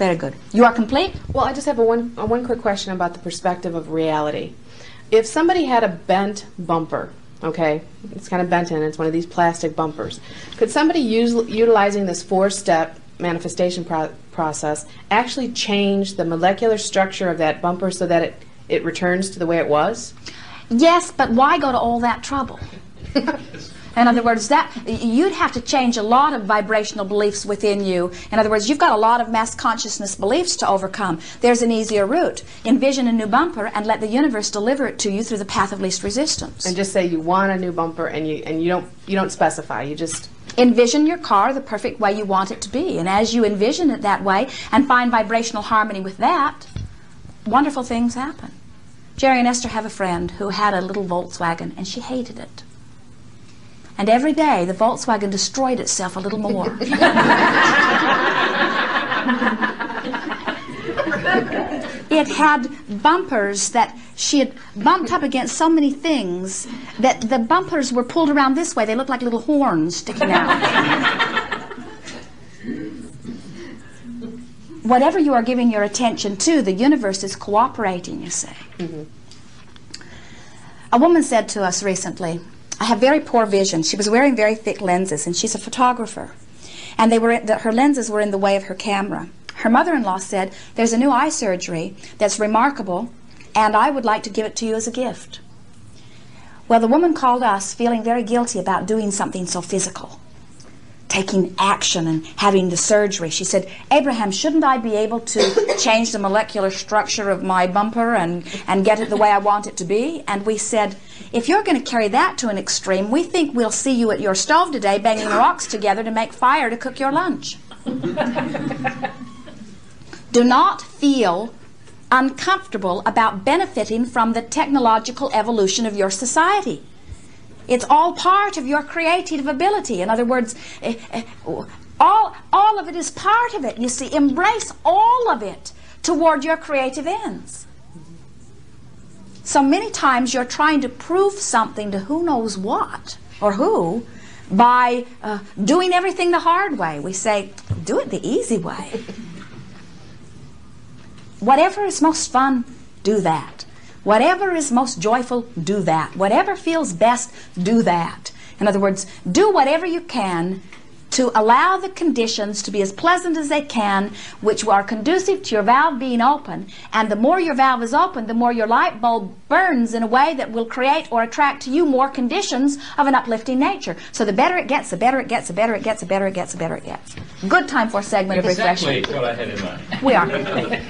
Very good. You are complete? Well, I just have one quick question about the perspective of reality. If somebody had a bent bumper, okay, it's kind of bent in, it's one of these plastic bumpers, could somebody utilizing this 4-step manifestation process actually change the molecular structure of that bumper so that it returns to the way it was? Yes, but why go to all that trouble? In other words, that you'd have to change a lot of vibrational beliefs within you. In other words, you've got a lot of mass consciousness beliefs to overcome. There's an easier route. Envision a new bumper and let the universe deliver it to you through the path of least resistance. And just say you want a new bumper, and you don't specify. You just envision your car the perfect way you want it to be. And as you envision it that way and find vibrational harmony with that, wonderful things happen. Jerry and Esther have a friend who had a little Volkswagen, and she hated it. And every day, the Volkswagen destroyed itself a little more. It had bumpers that she had bumped up against so many things that the bumpers were pulled around this way. They looked like little horns sticking out. Whatever you are giving your attention to, the universe is cooperating, you say. Mm-hmm. A woman said to us recently, I have very poor vision. She was wearing very thick lenses, and she's a photographer. And her lenses were in the way of her camera. Her mother-in-law said, there's a new eye surgery that's remarkable, and I would like to give it to you as a gift. Well, the woman called us feeling very guilty about doing something so physical, taking action and having the surgery. She said, Abraham, shouldn't I be able to change the molecular structure of my bumper and get it the way I want it to be? And we said, if you're going to carry that to an extreme, we think we'll see you at your stove today banging rocks together to make fire to cook your lunch. Do not feel uncomfortable about benefiting from the technological evolution of your society. It's all part of your creative ability. In other words, all of it is part of it. You see, embrace all of it toward your creative ends. So many times you're trying to prove something to who knows what or who by doing everything the hard way. We say, do it the easy way. Whatever is most fun, do that. Whatever is most joyful, do that. Whatever feels best, do that. In other words, do whatever you can to allow the conditions to be as pleasant as they can, which are conducive to your valve being open. And the more your valve is open, the more your light bulb burns in a way that will create or attract to you more conditions of an uplifting nature. So the better it gets, the better it gets, the better it gets, the better it gets, the better it gets. Good time for a segment of refreshment. Exactly what I had in mind. We are complete.